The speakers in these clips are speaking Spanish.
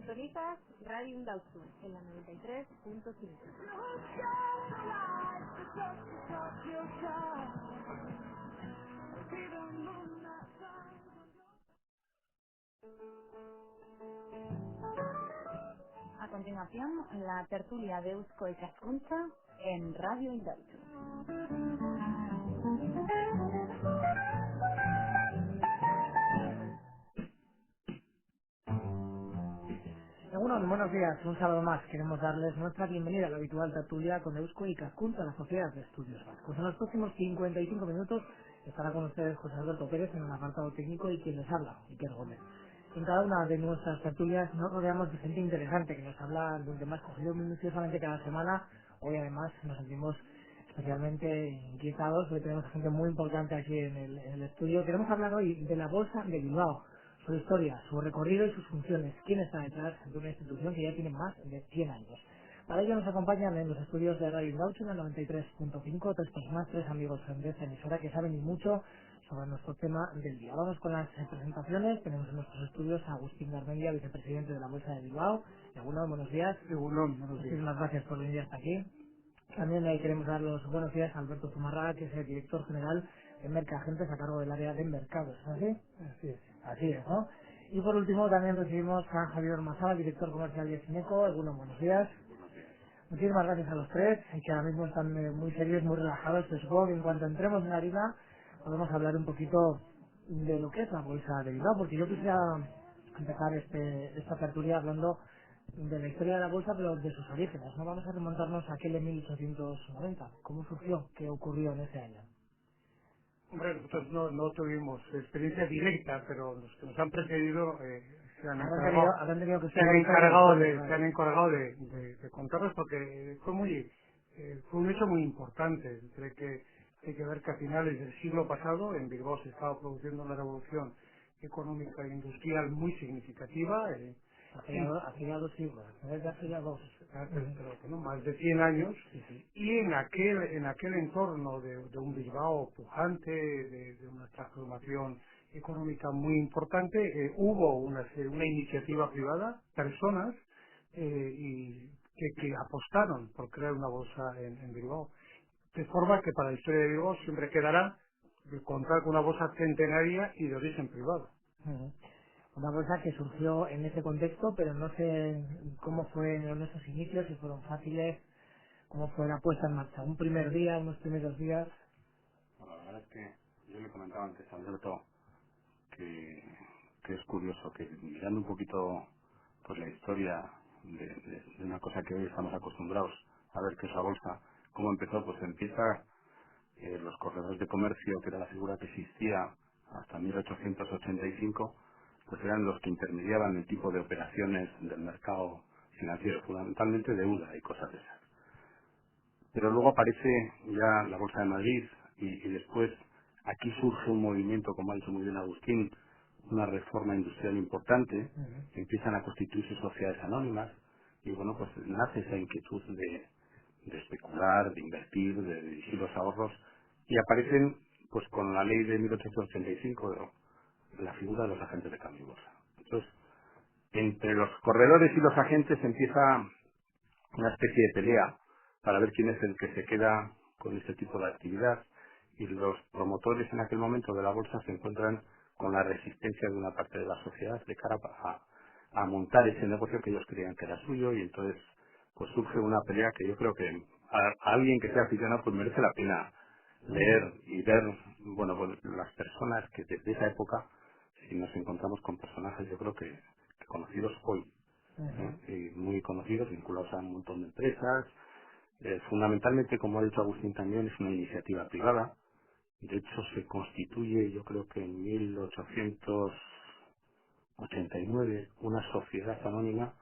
Sintonizas Radio Indautxu en la 93.5. A continuación, la tertulia de Eusko Ikaskuntza en Radio Indautxu. Bueno, buenos días. Un sábado más queremos darles nuestra bienvenida a la habitual tertulia con Eusko Ikaskuntza, la Sociedad de Estudios Vascos. En los próximos 55 minutos estará con ustedes José Alberto Pérez en el apartado técnico y quien les habla, Iker Gómez. En cada una de nuestras tertulias nos rodeamos de gente interesante que nos habla de un tema escogido minuciosamente cada semana. Hoy además nos sentimos especialmente inquietados porque tenemos gente muy importante aquí en el estudio. Queremos hablar hoy de la Bolsa de Bilbao, su historia, su recorrido y sus funciones. ¿Quién está detrás de una institución que ya tiene más de 100 años? Para ello nos acompañan en los estudios de Radio Gaucho en el 93.5 tres personas, tres amigos de esta emisora que saben y mucho sobre nuestro tema del día. Vamos con las presentaciones. Tenemos en nuestros estudios a Agustín Garmendia, vicepresidente de la Bolsa de Bilbao. Algunos buenos días. Buenos días. Muchísimas gracias por venir hasta aquí. También queremos dar los buenos días a Alberto Zumarraga, que es el director general de Mercagentes a cargo del área de mercados. ¿Es así? Así es. Así es, ¿no? Y por último también recibimos a Javier Ormazaba, director comercial de Cineco. Algunos buenos días. Muchísimas gracias a los tres, que ahora mismo están muy serios, muy relajados. Pero supongo que en cuanto entremos en la harina podemos hablar un poquito de lo que es la bolsa de Bilbao, porque yo quisiera empezar esta tertulia hablando de la historia de la bolsa, pero de sus orígenes. No vamos a remontarnos a aquel de 1890. ¿Cómo surgió? ¿Qué ocurrió en ese año? Hombre, nosotros no tuvimos experiencia directa, pero los que nos han precedido se han encargado, Habrán tenido que se ser han la encargado historia, de, se claro. han encargado de contarnos porque fue un hecho muy importante. Entre que hay que ver que a finales del siglo pasado en Bilbao se estaba produciendo una revolución económica e industrial muy significativa. Hace ya 2 siglos, desde hace ya dos. Pero bueno, más de 100 años, Sí, sí. y en aquel entorno de un Bilbao pujante, de una transformación económica muy importante, hubo una iniciativa privada, personas y que apostaron por crear una bolsa en Bilbao. De forma que para la historia de Bilbao siempre quedará de contar con una bolsa centenaria y de origen privado. Ujú. Una bolsa que surgió en ese contexto, pero no sé cómo fueron esos inicios, si fueron fáciles, cómo fue la puesta en marcha. Un primer día, unos primeros días. Bueno, la verdad es que yo le comentaba antes a Alberto que, que es curioso que mirando un poquito pues la historia de una cosa que hoy estamos acostumbrados a ver que es la bolsa, cómo empezó, pues empieza los corredores de comercio, que era la figura que existía hasta 1885, pues eran los que intermediaban el tipo de operaciones del mercado financiero, fundamentalmente deuda y cosas de esas. Pero luego aparece ya la Bolsa de Madrid y después aquí surge un movimiento, como ha dicho muy bien Agustín, una reforma industrial importante, Ujú. empiezan a constituirse sociedades anónimas y bueno, pues nace esa inquietud de especular, de invertir, de dirigir los ahorros y aparecen pues con la ley de 1885 la figura de los agentes de cambio y bolsa. Entonces, entre los corredores y los agentes empieza una especie de pelea para ver quién es el que se queda con este tipo de actividad y los promotores en aquel momento de la bolsa se encuentran con la resistencia de una parte de la sociedad de cara a montar ese negocio que ellos creían que era suyo y entonces pues surge una pelea que yo creo que a alguien que sea aficionado pues merece la pena leer y ver bueno pues las personas que desde esa época si nos encontramos con personajes yo creo que conocidos hoy Ujú. y muy conocidos, vinculados a un montón de empresas. Fundamentalmente, como ha dicho Agustín también, es una iniciativa privada. De hecho, se constituye, yo creo que en 1889, una sociedad anónima,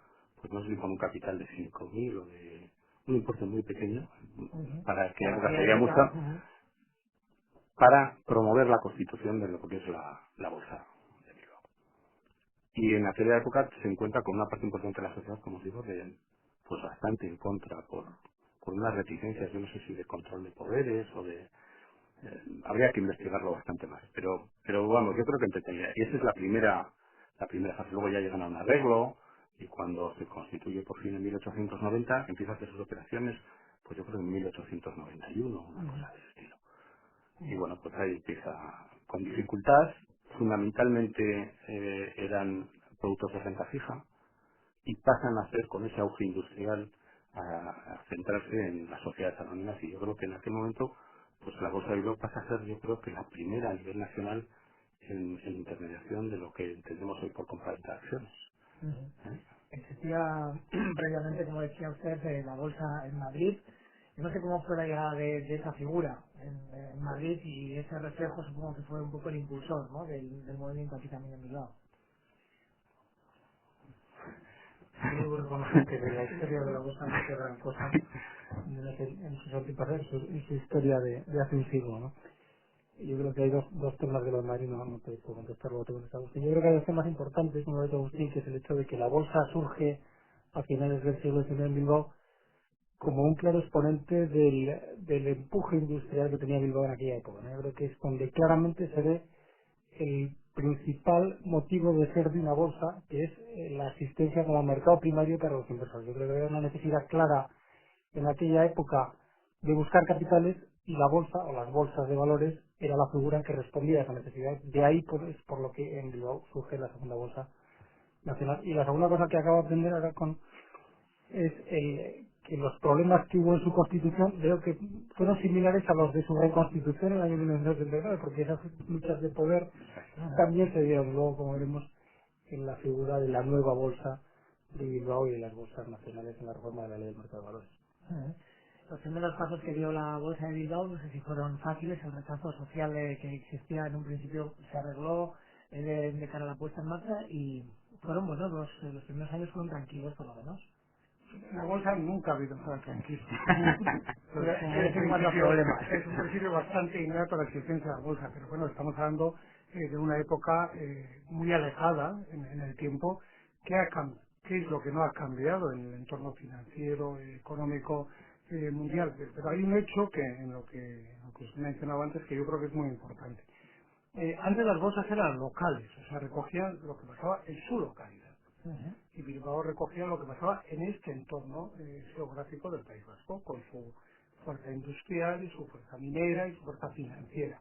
pues no sé si con un capital de 5.000 o de un importe muy pequeño, Ujú. para que Para época aquella sería época. mucha, Ujú. para promover la constitución de lo que es la bolsa de Bilbao. Y en aquella época se encuentra con una parte importante de la sociedad, como os digo, pues bastante en contra por unas reticencias, yo no sé si de control de poderes o de... habría que investigarlo bastante más, pero vamos, yo creo que entretenida. Y esa es la primera fase. Luego ya llegan a un arreglo, Y cuando se constituye por fin en 1890, empieza a hacer sus operaciones, pues yo creo en 1891, una cosa de ese estilo. Y bueno, pues ahí empieza con dificultad. Fundamentalmente eran productos de renta fija y pasan a ser, con ese auge industrial, a centrarse en las sociedades anónimas. Y yo creo que en aquel momento, pues la Bolsa de Bilbao pasa a ser, yo creo que la primera a nivel nacional en intermediación de lo que entendemos hoy por compraventa de acciones. Ujú. ¿Eh? Existía previamente, como decía usted, la bolsa en Madrid. Yo no sé cómo fue la llegada de esa figura en Madrid, y ese reflejo supongo que fue un poco el impulsor, ¿no?, del movimiento aquí también en Bilbao. Yo debo reconocer que de la historia de la bolsa no sé gran cosa en sus antepasados, en su historia de hace un siglo, ¿no? Yo creo que hay dos temas de los marinos, no te puedo contestar lo que te contesta Agustín. Yo creo que hay dos temas importantes, uno de Agustín, que es el hecho de que la bolsa surge a finales del siglo XIX en Bilbao como un claro exponente del empuje industrial que tenía Bilbao en aquella época, ¿no? Yo creo que es donde claramente se ve el principal motivo de ser de una bolsa, que es la asistencia como mercado primario para los inversores. Yo creo que había una necesidad clara en aquella época de buscar capitales, y la bolsa o las bolsas de valores era la figura que respondía a esa necesidad. De ahí es por lo que en Bilbao surge la segunda bolsa nacional. Y la segunda cosa que acabo de aprender ahora es que los problemas que hubo en su constitución veo que fueron similares a los de su reconstitución en el año 1979, porque esas luchas de poder también se dieron luego, como veremos, en la figura de la nueva bolsa de Bilbao y de las bolsas nacionales en la reforma de la ley del mercado de valores. Los primeros pasos que dio la bolsa de Bilbao, no sé si fueron fáciles. El rechazo social que existía en un principio se arregló de cara a la puesta en marcha, y fueron, bueno, los primeros años fueron tranquilos por lo menos. En la bolsa nunca ha habido nada tranquilo. Pero Entonces, de vez en cuando problemas. es un principio bastante innato la existencia de la bolsa, pero bueno, estamos hablando de una época muy alejada en el tiempo. ¿Qué es lo que no ha cambiado en el entorno financiero, económico mundial? Pero hay un hecho que en lo que usted mencionaba antes, que yo creo que es muy importante. Antes las bolsas eran locales, o sea, recogían lo que pasaba en su localidad. Ujú. Y Bilbao recogía lo que pasaba en este entorno geográfico del País Vasco, con su fuerza industrial y su fuerza minera y su fuerza financiera.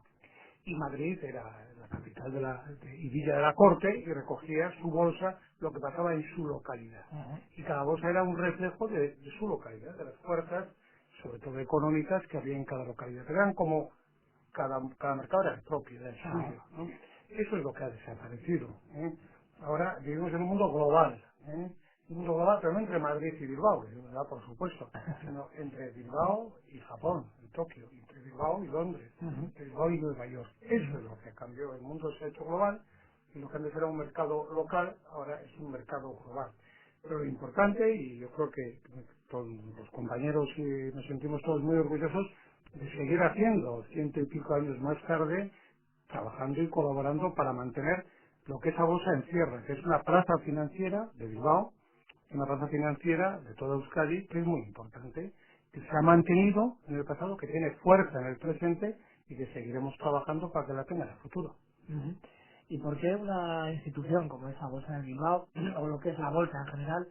Y Madrid era la capital y Villa de la Corte, y recogía su bolsa lo que pasaba en su localidad. Ujú. Y cada bolsa era un reflejo de su localidad, de las fuerzas, sobre todo económicas, que había en cada localidad. Eran como cada mercado era propio, era el suyo, ¿no? Eso es lo que ha desaparecido, ¿eh? Ahora vivimos en un mundo global, ¿eh? Un mundo global, pero no entre Madrid y Bilbao, ¿verdad? Por supuesto, sino entre Bilbao y Japón, y Tokio, entre Bilbao y Londres, entre Bilbao y Nueva York. Eso es lo que cambió. El mundo se ha hecho global, y lo que antes era un mercado local, ahora es un mercado global. Pero lo importante, y yo creo que todos los compañeros nos sentimos todos muy orgullosos de seguir haciendo, ciento y pico años más tarde, trabajando y colaborando para mantener lo que esa bolsa encierra, que es una plaza financiera de Bilbao, una plaza financiera de toda Euskadi, que es muy importante, que se ha mantenido en el pasado, que tiene fuerza en el presente y que seguiremos trabajando para que la tenga en el futuro. Ujú. ¿Y por qué una institución como esa bolsa de Bilbao, o lo que es la bolsa en general,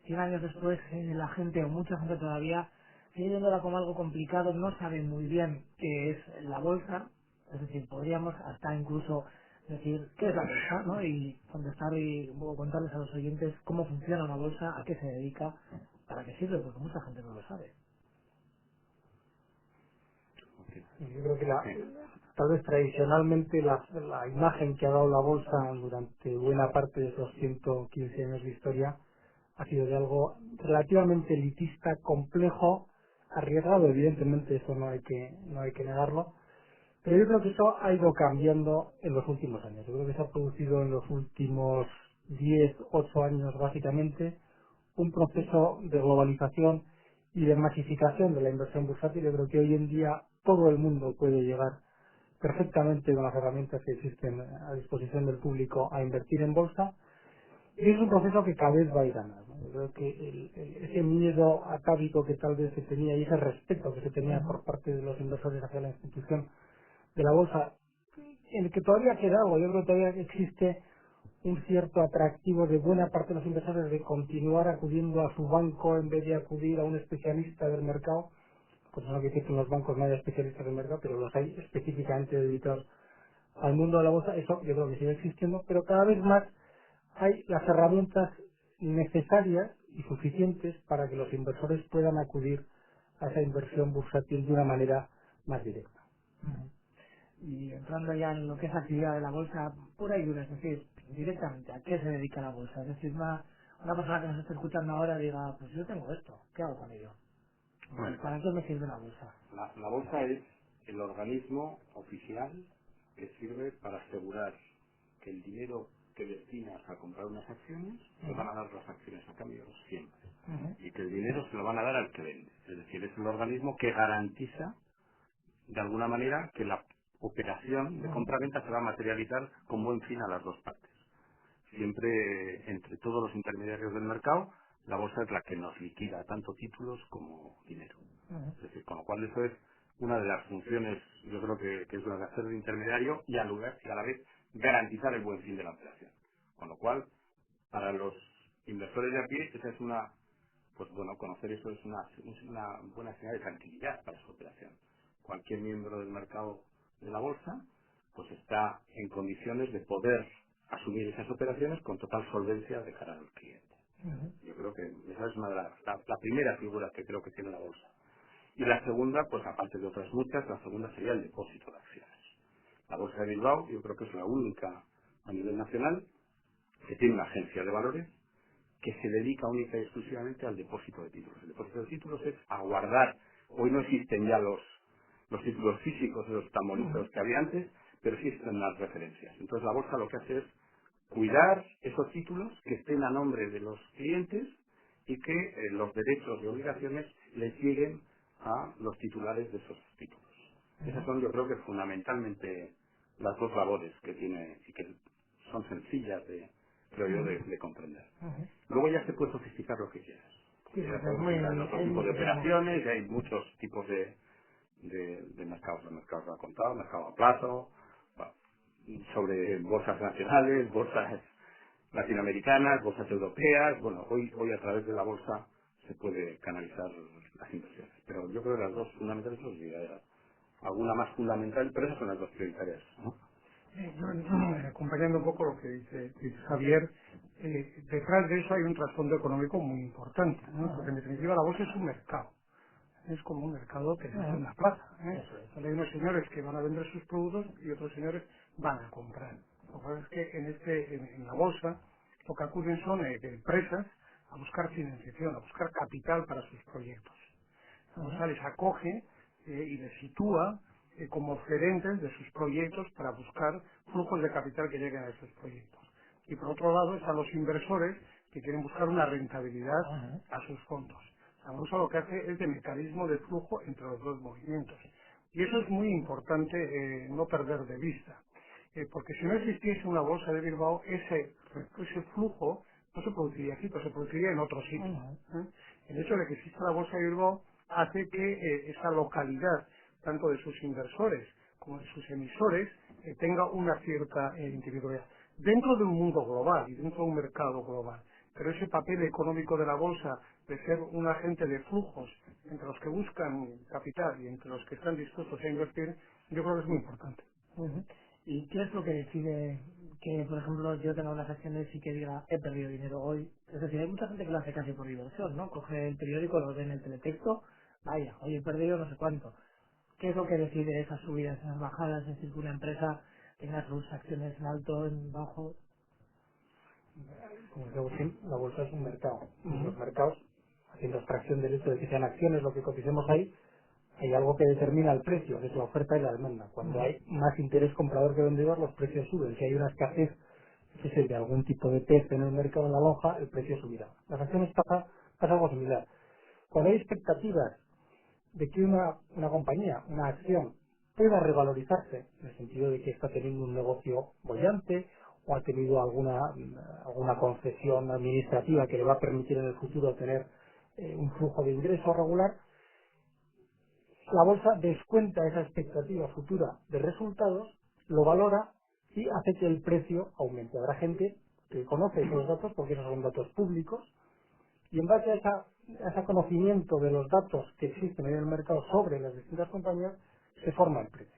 100 años después, la gente, o mucha gente todavía, sigue viéndola como algo complicado, no sabe muy bien qué es la bolsa? Es decir, podríamos hasta incluso decir qué es la bolsa, ¿no? Y contestar y un poco contarles a los oyentes cómo funciona una bolsa, a qué se dedica, para qué sirve, porque mucha gente no lo sabe. Yo creo que Sí. tal vez tradicionalmente la imagen que ha dado la bolsa durante buena parte de esos 115 años de historia ha sido de algo relativamente elitista, complejo, arriesgado, evidentemente eso no hay que negarlo, pero yo creo que eso ha ido cambiando en los últimos años. Yo creo que se ha producido en los últimos 10, 8 años básicamente un proceso de globalización y de masificación de la inversión bursátil. Yo creo que hoy en día todo el mundo puede llegar perfectamente con las herramientas que existen a disposición del público a invertir en bolsa, y es un proceso que cada vez va a ir ganando, ¿no? Yo creo que ese miedo atávico que tal vez se tenía, y ese respeto que se tenía por parte de los inversores hacia la institución de la bolsa, en el que todavía queda algo. Yo creo que todavía existe un cierto atractivo de buena parte de los inversores de continuar acudiendo a su banco en vez de acudir a un especialista del mercado. Pues no quiere decir que en los bancos no haya especialistas del mercado, pero los hay específicamente dedicados al mundo de la bolsa. Eso yo creo que sigue existiendo, pero cada vez más hay las herramientas necesarias y suficientes para que los inversores puedan acudir a esa inversión bursátil de una manera más directa. Ujú. Y entrando ya en lo que es la actividad de la bolsa, pura y dura, es decir, directamente, ¿a qué se dedica la bolsa? Es decir, una persona que nos está escuchando ahora diga, pues yo tengo esto, ¿qué hago con ello? Bueno, ¿Para qué me sirve la bolsa? la bolsa es el organismo oficial que sirve para asegurar que el dinero que destinas a comprar unas acciones te van a dar las acciones a cambio siempre. Ujú, Y que el dinero se lo van a dar al que vende. Es decir, es el organismo que garantiza de alguna manera que la operación de ujú, compra-venta se va a materializar con buen fin a las dos partes. Siempre entre todos los intermediarios del mercado, la bolsa es la que nos liquida tanto títulos como dinero. ujú, Es decir, con lo cual eso es una de las funciones, yo creo que es la de hacer de intermediario y y a la vez garantizar el buen fin de la operación. Con lo cual, para los inversores de a pie, esa es una, pues bueno, conocer eso es una buena señal de tranquilidad para su operación. Cualquier miembro del mercado de la bolsa, pues está en condiciones de poder asumir esas operaciones con total solvencia de cara al cliente. ujú, Yo creo que esa es una de la primera figura que creo que tiene la bolsa. Y la segunda, pues aparte de otras muchas, la segunda sería el depósito de acciones. La Bolsa de Bilbao yo creo que es la única a nivel nacional que tiene una agencia de valores que se dedica única y exclusivamente al depósito de títulos. El depósito de títulos es aguardar. Hoy no existen ya los títulos físicos, los tan bonitos que había antes, pero sí existen las referencias. Entonces la bolsa lo que hace es cuidar esos títulos que estén a nombre de los clientes y que los derechos y obligaciones les lleguen a los titulares de esos títulos. Esas ujú, son, yo creo que fundamentalmente las dos labores que tiene y que son sencillas de, creo yo, ujú, de comprender. ujú. Luego ya se puede sofisticar lo que quieras. Sí, Porque ya porque es podemos muy, entrar en otro es tipo de muchísimo. operaciones, ya hay muchos tipos de mercados, mercados a contado, mercado a plazo, bueno, sobre bolsas nacionales, bolsas latinoamericanas, bolsas europeas. Bueno, hoy a través de la bolsa se puede canalizar las inversiones. Pero yo creo que las dos fundamentales son alguna más fundamental, pero esas son las dos prioritarias, ¿no? Acompañando un poco lo que dice Javier, detrás de eso hay un trasfondo económico muy importante, ¿no? Porque en definitiva la bolsa es un mercado. Es como un mercado que es Ujú. una plaza. Eso es. Solo hay unos señores que van a vender sus productos y otros señores van a comprar. Lo que pasa es que en la bolsa lo que acuden son empresas a buscar financiación, a buscar capital para sus proyectos. La Ujú, bolsa les acoge y les sitúa como oferentes de sus proyectos para buscar flujos de capital que lleguen a esos proyectos. Y por otro lado están los inversores que quieren buscar una rentabilidad ujú, a sus fondos. La bolsa lo que hace es de mecanismo de flujo entre los dos movimientos. Y eso es muy importante no perder de vista. Porque si no existiese una bolsa de Bilbao, ese flujo no se produciría aquí, pero se produciría en otro sitio. ujú, ¿eh? El hecho de que exista la bolsa de Bilbao hace que esa localidad, tanto de sus inversores como de sus emisores, tenga una cierta individualidad. Dentro de un mundo global y dentro de un mercado global. Pero ese papel económico de la bolsa, de ser un agente de flujos entre los que buscan capital y entre los que están dispuestos a invertir, yo creo que es muy importante. ujú. ¿Y qué es lo que decide que, por ejemplo, yo tenga unas acciones y que diga he perdido dinero hoy? Es decir, hay mucha gente que lo hace casi por diversión, ¿no? Coge el periódico, lo ve en el teletexto, vaya, hoy he perdido no sé cuánto. ¿Qué es lo que decide esas subidas, esas bajadas? Es decir, que una empresa tenga sus acciones en alto, en bajo. Como digo, sí, la bolsa es un mercado. Y Ujú, los mercados, haciendo abstracción del hecho de que sean acciones lo que coticemos ahí, hay algo que determina el precio, que es la oferta y la demanda. Cuando ujú, hay más interés comprador que vendedor, los precios suben. Si hay una escasez de algún tipo de pez en el mercado, en la lonja, el precio subirá. Las acciones pasa algo similar. Cuando hay expectativas de que una compañía, una acción, pueda revalorizarse, en el sentido de que está teniendo un negocio bollante o ha tenido alguna concesión administrativa que le va a permitir en el futuro tener un flujo de ingreso regular, la bolsa descuenta esa expectativa futura de resultados, lo valora y hace que el precio aumente. Habrá gente que conoce esos datos porque esos son datos públicos y en base a ese conocimiento de los datos que existen en el mercado sobre las distintas compañías se forma el precio.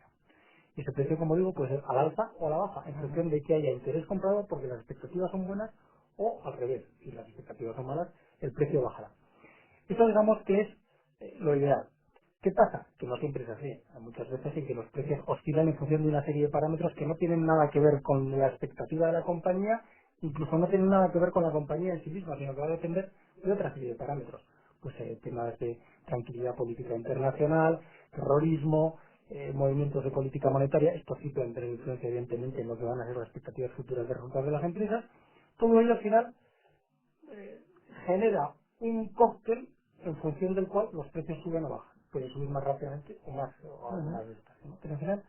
Y ese precio, como digo, puede ser al alza o a la baja, en función de que haya interés comprador porque las expectativas son buenas o al revés, si las expectativas son malas, el precio bajará. Esto digamos que es lo ideal. ¿Qué pasa? Que no siempre es así. Hay muchas veces en que los precios oscilan en función de una serie de parámetros que no tienen nada que ver con la expectativa de la compañía, incluso no tienen nada que ver con la compañía en sí misma, sino que va a depender de otra serie de parámetros. Pues temas de tranquilidad política internacional, terrorismo, movimientos de política monetaria, esto sí pueden tener influencia evidentemente en lo que van a ser las expectativas futuras de resultados de las empresas. Todo ello al final genera un cóctel en función del cual los precios suben o bajan. Puede subir más rápidamente o más o más despacio, ¿no? Pero al final,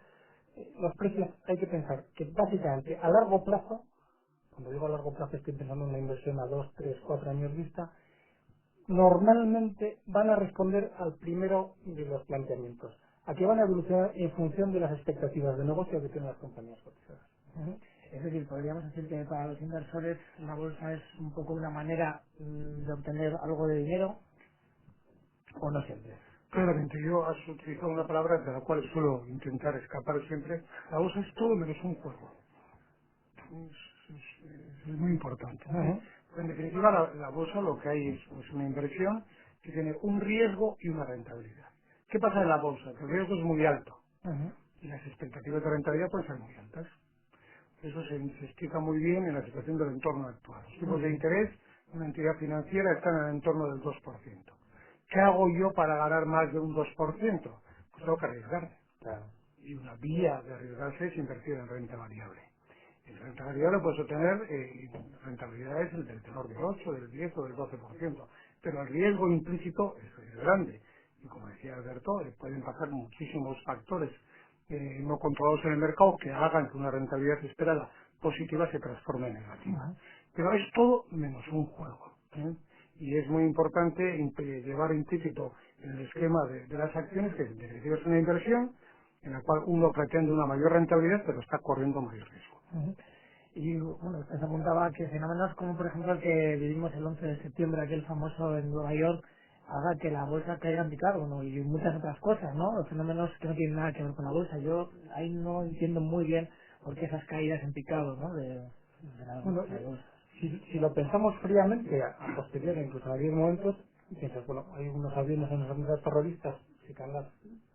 los precios hay que pensar que básicamente a largo plazo, cuando digo a largo plazo estoy pensando en una inversión a 2 3 4 años vista, normalmente van a responder al primero de los planteamientos, a que van a evolucionar en función de las expectativas de negocio que tienen las compañías cotizadas. Ujú. Es decir, podríamos decir que para los inversores la bolsa es un poco una manera de obtener algo de dinero, o no siempre. Claramente, yo has utilizado una palabra de la cual suelo intentar escapar siempre. La bolsa es todo menos un juego. Es muy importante. Ujú. En definitiva, la bolsa lo que hay es pues, una inversión que tiene un riesgo y una rentabilidad. ¿Qué pasa en la bolsa? Que el riesgo es muy alto Ujú. y las expectativas de rentabilidad pueden ser muy altas. Eso se explica muy bien en la situación del entorno actual. Los tipos de interés de una entidad financiera están en el entorno del 2%. ¿Qué hago yo para ganar más de un 2%? Pues tengo que arriesgarme. Claro. Y una vía de arriesgarse es invertir en renta variable. En renta variable puedes obtener rentabilidades del tenor del 8, del 10 o del 12%, pero el riesgo implícito es grande. Y como decía Alberto, pueden pasar muchísimos factores no controlados en el mercado que hagan que una rentabilidad esperada positiva se transforme en negativa. Pero es todo menos un juego. ¿eh? Y es muy importante llevar implícito en el esquema de las acciones que en definitiva es una inversión en la cual uno pretende una mayor rentabilidad pero está corriendo mayor riesgo. Ujú. Y bueno, usted se apuntaba que fenómenos como por ejemplo el que vivimos el 11 de septiembre, aquel famoso en Nueva York, haga que la bolsa caiga en picado, ¿no? Y muchas otras cosas, ¿no? Los fenómenos que no tienen nada que ver con la bolsa. Yo ahí no entiendo muy bien por qué esas caídas en picado, ¿no? Bueno, De la bolsa. si lo pensamos fríamente, a posteriori, incluso en aquellos momentos, piensas, bueno, hay unos aviones en los atentados terroristas, se caen las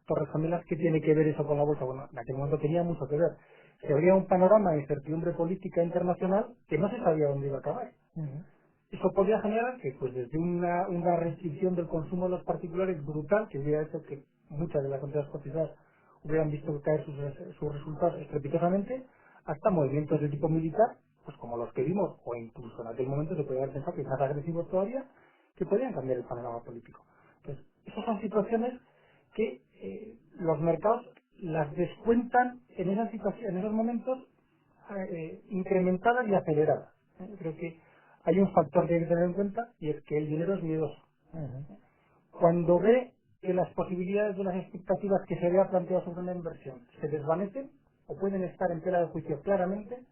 Torres Gemelas, ¿qué tiene que ver eso con la bolsa? Bueno, en aquel momento tenía mucho que ver. Se abría un panorama de incertidumbre política internacional que no se sabía dónde iba a acabar. Ujú. Eso podría generar que, pues desde una restricción del consumo de los particulares brutal, que hubiera hecho que muchas de las empresas cotizadas hubieran visto caer sus resultados estrepitosamente, hasta movimientos de tipo militar, pues como los que vimos, o incluso en aquel momento se podría haber pensado que más agresivos todavía, que podrían cambiar el panorama político. Entonces, esas son situaciones que los mercados las descuentan en esas situaciones, en esos momentos incrementadas y aceleradas. Creo que hay un factor que hay que tener en cuenta y es que el dinero es miedoso. Ujú. Cuando ve que las posibilidades de las expectativas que se había planteado sobre una inversión se desvanecen o pueden estar en tela de juicio claramente,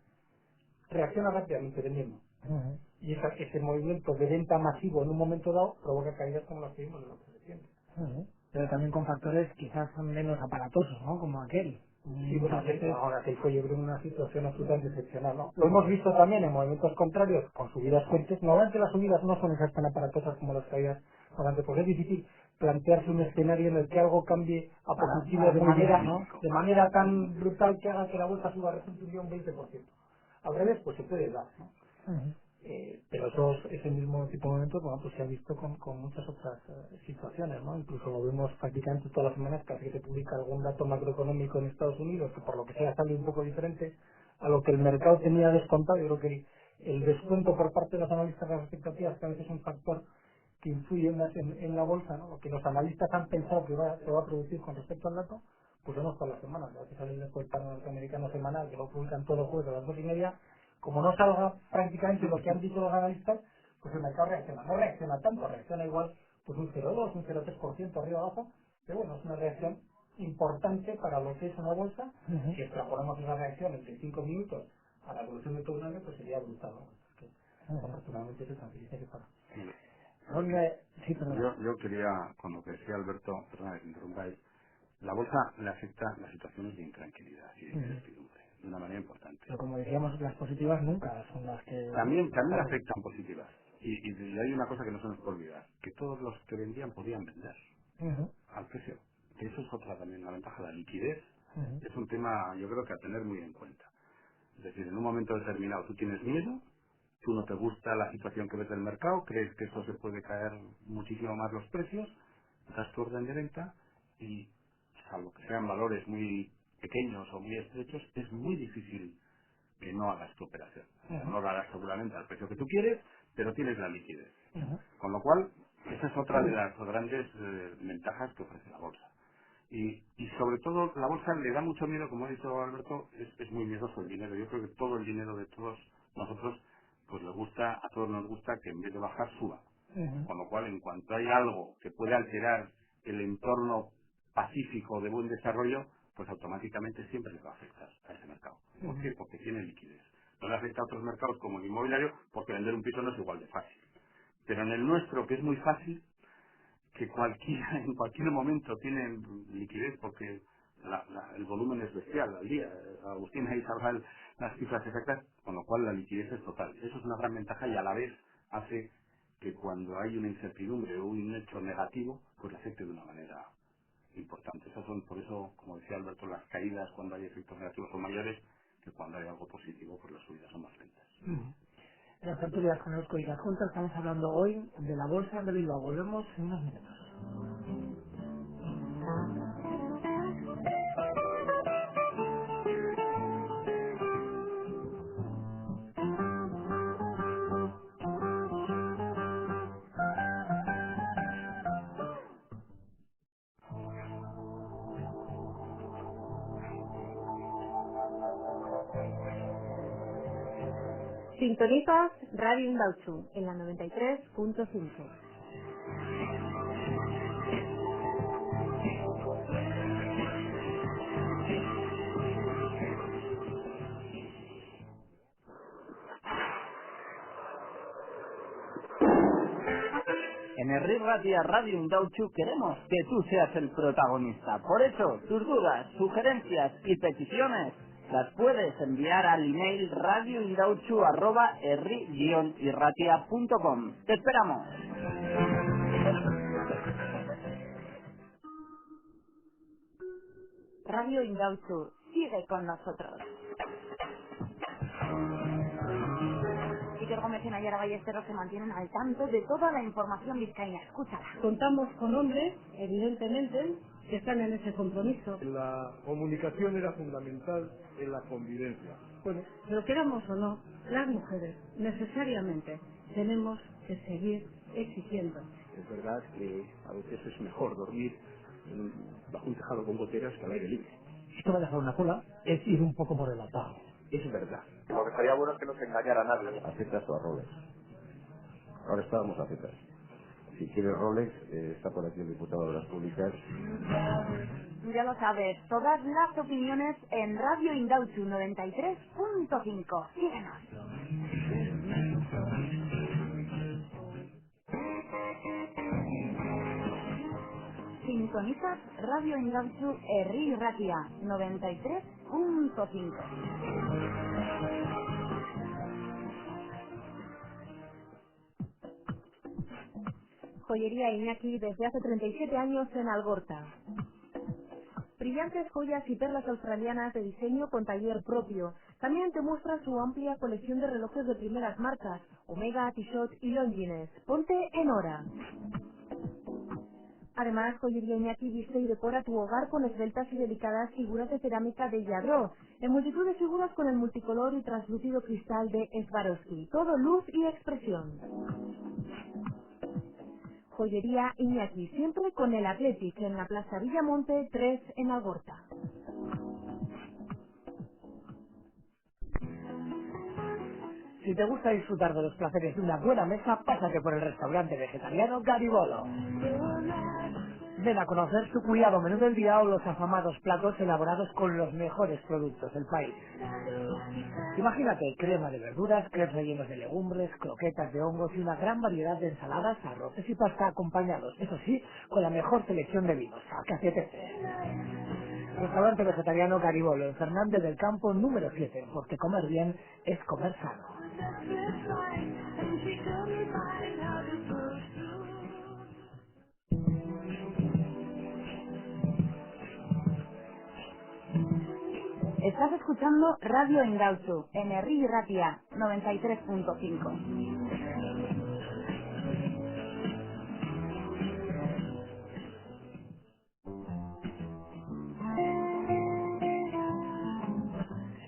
reacciona rápidamente vendiendo. Ujú. Y ese movimiento de venta masivo en un momento dado provoca caídas como las que vimos en los 700. Ujú. Pero también con factores quizás menos aparatosos, ¿no? Como aquel. Sí, bueno, Muchas veces. ahora que fue yo creo una situación absolutamente excepcional, ¿no? Lo hemos visto también en movimientos contrarios con subidas fuertes. Normalmente las subidas no son esas tan aparatosas como las caídas, normalmente porque es difícil plantearse un escenario en el que algo cambie a positivo Para muy bien, ¿no? de manera tan brutal que haga que la bolsa suba resulte un 20%. Al revés, pues se puede dar, ¿no? Ujú. Pero ese mismo tipo de momentos, bueno, pues se ha visto con muchas otras situaciones, ¿no? Incluso lo vemos prácticamente todas las semanas, casi que se publica algún dato macroeconómico en Estados Unidos, que por lo que sea sale un poco diferente a lo que el mercado tenía descontado. Yo creo que el descuento por parte de los analistas de las expectativas, que a veces es un factor que influye en la bolsa, ¿no? Lo que los analistas han pensado que se va a producir con respecto al dato, pues vemos todas las semanas. A veces sale el paro norteamericano semanal, que lo publican todos los jueves a las 2:30. Como no salga prácticamente lo que han dicho los analistas, pues el mercado reacciona. No reacciona tanto, reacciona igual pues un 0,2, un 0,3% arriba abajo, pero bueno, es una reacción importante para lo que es una bolsa. Ujú. Si extrapolamos esa reacción entre 5 minutos a la evolución de todo un año, pues sería brutal, ¿no? Afortunadamente se tranquiliza que para. Mire, Sí, perdona. yo quería, con lo que decía Alberto, perdona que te interrumpáis, la bolsa le afecta las situaciones de intranquilidad y de Ujú. incertidumbre de una manera importante. Pero como decíamos, las positivas nunca son las que... También le afectan positivas. Y hay una cosa que no se nos puede olvidar, que todos los que vendían podían vender Ujú, al precio. Que eso es otra también, la ventaja. La liquidez ujú, es un tema, yo creo que a tener muy en cuenta. Es decir, en un momento determinado tú tienes miedo, tú no te gusta la situación que ves del mercado, crees que eso se puede caer muchísimo más los precios, das tu orden de venta y, salvo que sean valores muy pequeños o muy estrechos, es muy difícil que no hagas tu operación. O sea, ujú, no la harás seguramente al precio que tú quieres, pero tienes la liquidez. ujú, Con lo cual, esa es otra de las grandes ventajas que ofrece la bolsa. Y sobre todo, la bolsa le da mucho miedo, como ha dicho Alberto, es muy miedoso el dinero. Yo creo que todo el dinero de todos nosotros, pues le gusta, a todos nos gusta que en vez de bajar, suba. ujú, Con lo cual, en cuanto hay algo que puede alterar el entorno pacífico de buen desarrollo, pues automáticamente siempre le va a afectar a ese mercado. ¿Por ujú, qué? Porque tiene liquidez. No le afecta a otros mercados como el inmobiliario, porque vender un piso no es igual de fácil. Pero en el nuestro, que es muy fácil, que cualquiera en cualquier momento tiene liquidez porque el volumen es bestial al día. Agustín ahí sabrá las cifras exactas, con lo cual la liquidez es total. Eso es una gran ventaja y a la vez hace que cuando hay una incertidumbre o un hecho negativo, pues le afecte de una manera importante. Esas son, por eso, como decía Alberto, las caídas cuando hay efectos negativos son mayores que cuando hay algo positivo, pues las subidas son más lentas. ujú. En las tertulias con Eusko y Juntas estamos hablando hoy de la bolsa de Bilbao. Volvemos en unos minutos. Sintonizas Radio Indautxu en la 93.5. En Herri Ratia Radio Indautxu queremos que tú seas el protagonista. Por eso, tus dudas, sugerencias y peticiones las puedes enviar al email radioindautxu@herri-irratia.com. ¡Te esperamos! Radio Indautxu, sigue con nosotros. Iker Gómez y Nayara Ballesteros se mantienen al tanto de toda la información vizcaína. Escúchala. Contamos con hombres, evidentemente, que están en ese compromiso. La comunicación era fundamental en la convivencia. Bueno, pero queramos o no, las mujeres necesariamente tenemos que seguir exigiendo. Es verdad que a veces es mejor dormir bajo un tejado con goteras que al aire libre. Esto va a dejar una cola, es ir un poco por el atajo. Es verdad. Lo que estaría bueno es que no se engañara a nadie. A Cetas o a Rolex. Ahora estábamos a Cetas. Si quieres Rolex, está por aquí el diputado de las públicas. Ya lo sabes, todas las opiniones en Radio Indautxu 93.5. Síguenos. Sintonizas Radio Indautxu Herri Ratia 93.5. Joyería Iñaki desde hace 37 años en Algorta. Brillantes joyas y perlas australianas de diseño con taller propio. También te muestra su amplia colección de relojes de primeras marcas, Omega, Tissot y Longines. Ponte en hora. Además, Joyería Iñaki viste y decora tu hogar con esbeltas y delicadas figuras de cerámica de Lladró, en multitud de figuras con el multicolor y translúcido cristal de Swarovski. Todo luz y expresión. Joyería Iñaki, siempre con el Athletic en la Plaza Villamonte 3 en Algorta. Si te gusta disfrutar de los placeres de una buena mesa, pásate por el restaurante vegetariano Garibolo. Ven a conocer su cuidado menú del día o los afamados platos elaborados con los mejores productos del país. Imagínate crema de verduras, crepes rellenos de legumbres, croquetas de hongos y una gran variedad de ensaladas, arroces y pasta acompañados, eso sí, con la mejor selección de vinos. ¿A qué apetece? Restaurante vegetariano Garibolo en Fernández del Campo número 7, porque comer bien es comer sano. Estás escuchando Radio Indautxu, en Herri Ratia, 93.5.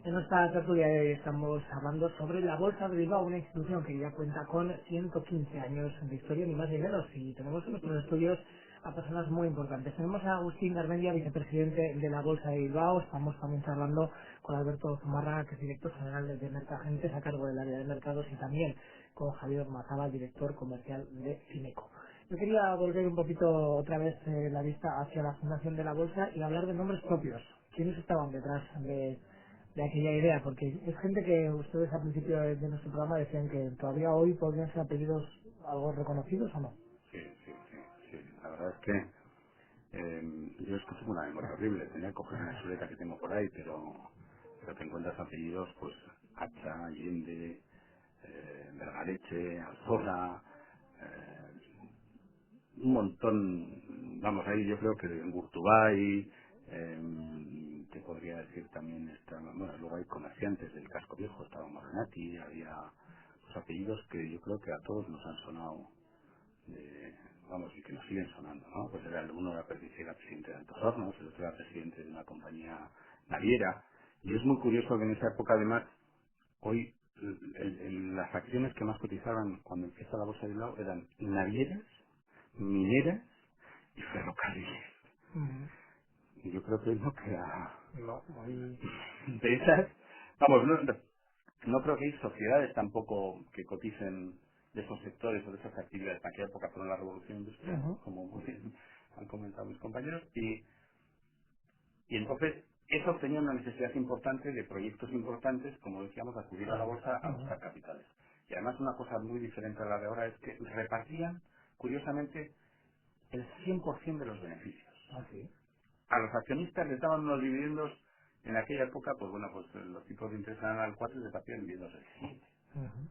En nuestra tertulia de hoy estamos hablando sobre la Bolsa de Bilbao, una institución que ya cuenta con 115 años de historia, ni más ni menos, y tenemos en nuestros estudios a personas muy importantes. Tenemos a Agustín Garmendia, vicepresidente de la Bolsa de Bilbao. Estamos también charlando con Alberto Zumarra, que es director general de Mercagentes a cargo del área de mercados, y también con Javier Mazaba, director comercial de Cineco. Yo quería volver un poquito otra vez la vista hacia la fundación de la Bolsa y hablar de nombres propios. ¿Quiénes estaban detrás de aquella idea? Porque es gente que ustedes al principio de nuestro programa decían que todavía hoy podrían ser apellidos algo reconocidos o no. Sí, sí, sí, sí. La verdad es que yo es que tengo una memoria horrible. Tenía que coger una chuleta que tengo por ahí, pero te encuentras apellidos, pues, Hacha, Allende, Vergareche, Alzora, un montón. Vamos, ahí yo creo que en Gurtubay, te podría decir también, bueno, luego hay comerciantes del casco viejo, estaba Morenati, había pues, apellidos que yo creo que a todos nos han sonado, vamos, y que nos siguen sonando, ¿no? Pues uno era presidente de Altos Hornos, el otro era presidente de una compañía naviera, y es muy curioso que en esa época además, hoy las acciones que más cotizaban cuando empieza la bolsa de Bilbao eran navieras, mineras y ferrocarriles. Ujú. Y yo creo que hoy no queda No, muy... de esas. Vamos, no creo que hay sociedades tampoco que coticen de esos sectores o de esas actividades. En aquella época fueron la revolución industrial, Ujú. como muy bien han comentado mis compañeros, y entonces eso tenía una necesidad importante de proyectos importantes, como decíamos, acudir a la bolsa a Ujú. buscar capitales. Y además una cosa muy diferente a la de ahora es que repartían, curiosamente, el 100% de los beneficios. Ah, sí. A los accionistas les daban unos dividendos en aquella época, pues bueno, pues los tipos de interés eran al 4 y les hacían dividendos del 7. Ujú.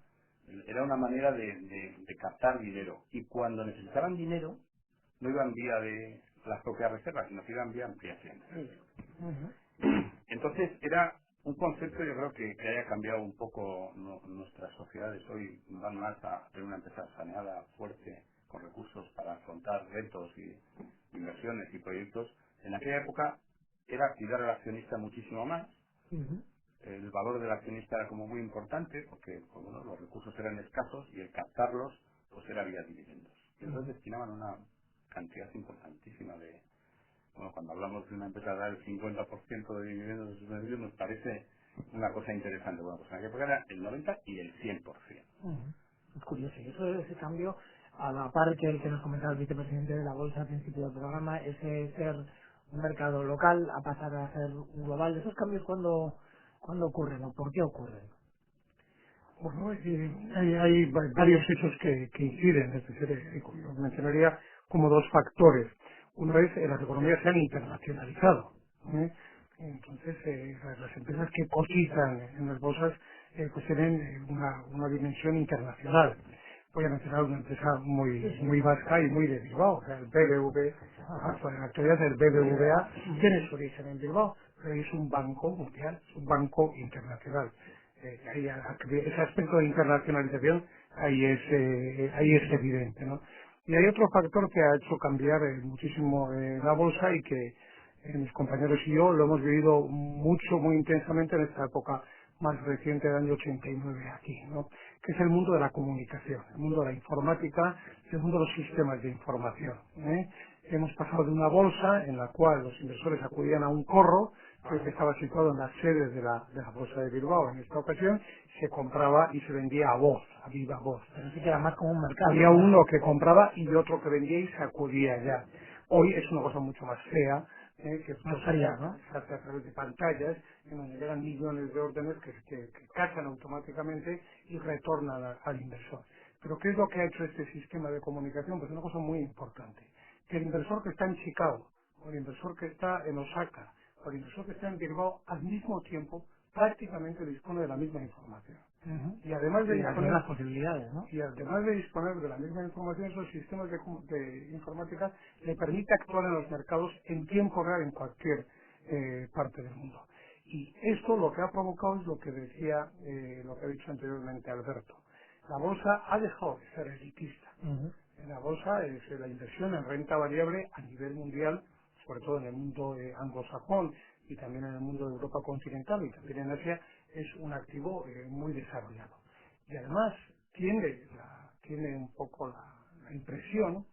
Era una manera de captar dinero. Y cuando necesitaban dinero, no iban vía de las propias reservas, sino que iban vía ampliación. Ujú. Entonces era un concepto, yo creo que haya cambiado un poco nuestras sociedades. Hoy van más a tener una empresa saneada, fuerte, con recursos para afrontar retos y inversiones y proyectos. En aquella época era cuidar al accionista muchísimo más. Ujú. El valor del accionista era como muy importante porque pues, bueno, los recursos eran escasos y el captarlos pues era vía dividendos. Y entonces destinaban una cantidad importantísima de... Bueno, cuando hablamos de una empresa dar el 50% de dividendos de sus beneficios nos parece una cosa interesante. Bueno, pues en aquella época era el 90 y el 100%. Ujú. Es curioso, y eso, ese cambio, a la par que el que nos comentaba el vicepresidente de la Bolsa al principio del programa, ese ser un mercado local a pasar a ser un global, ¿esos cambios cuándo ocurren o por qué ocurren? Bueno, hay varios hechos que inciden, es decir, yo mencionaría como dos factores. Uno es que las economías se han internacionalizado. ¿Eh? Entonces, las empresas que cotizan en las bolsas pues tienen una dimensión internacional. Voy a mencionar una empresa muy vasca y muy de Bilbao, o sea, el BBV, en la actualidad el BBVA tiene su origen en Bilbao, pero es un banco mundial, es un banco internacional. Ese aspecto de internacionalización ahí es evidente, ¿no? Y hay otro factor que ha hecho cambiar muchísimo la bolsa y que mis compañeros y yo lo hemos vivido mucho, muy intensamente en esta época más reciente del año 89 aquí, ¿no? Que es el mundo de la comunicación, el mundo de la informática, el mundo de los sistemas de información. Hemos pasado de una bolsa en la cual los inversores acudían a un corro que estaba situado en las sedes de la bolsa de Bilbao. En esta ocasión se compraba y se vendía a voz, a viva voz. Pero sí que era más como un mercado. Había uno que compraba y otro que vendía y se acudía ya. Hoy es una cosa mucho más fea, que Más esto fría, ¿no? se hace a través de pantallas, en donde llegan millones de órdenes que cachan automáticamente y retornan al inversor. Pero ¿qué es lo que ha hecho este sistema de comunicación? Pues una cosa muy importante, que el inversor que está en Chicago, o el inversor que está en Osaka, o el inversor que está en Bilbao, al mismo tiempo prácticamente dispone de la misma información. Ujú. Y además de Sí, las disponer mismas posibilidades, ¿no? y además de disponer de la misma información, esos sistemas de informática le permite actuar en los mercados en tiempo real en cualquier parte del mundo. Y esto lo que ha provocado es lo que decía, lo que ha dicho anteriormente Alberto. La bolsa ha dejado de ser elitista. Ujú. En la bolsa es la inversión en renta variable a nivel mundial, sobre todo en el mundo anglosajón y también en el mundo de Europa continental y también en Asia, es un activo muy desarrollado. Y además tiene un poco la impresión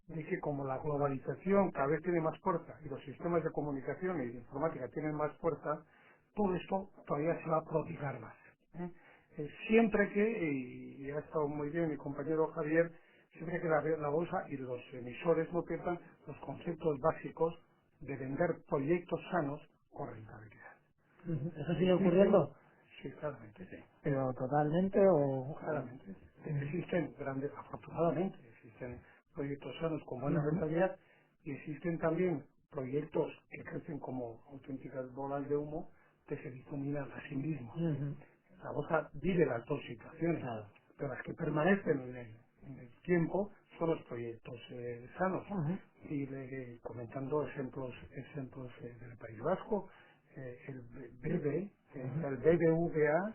de que como la globalización cada vez tiene más fuerza y los sistemas de comunicación y de informática tienen más fuerza, todo esto todavía se va a prodigar más. ¿eh? Siempre que, y ha estado muy bien mi compañero Javier, siempre que la bolsa y los emisores no pierdan los conceptos básicos de vender proyectos sanos con rentabilidad. Ujú. ¿Eso sigue Existen, ocurriendo? sí, claramente, sí. ¿Pero totalmente o...? Claramente. Ujú. Existen grandes, afortunadamente, existen proyectos sanos con buena Ujú. rentabilidad y existen también proyectos que crecen como auténticas bolas de humo que se difuminan a sí mismos. Ujú. La bolsa vive las dos situaciones, Claro. pero las que permanecen en el tiempo son los proyectos sanos. Ujú. Y comentando ejemplos del País Vasco, el BBE, Ujú. el BBVA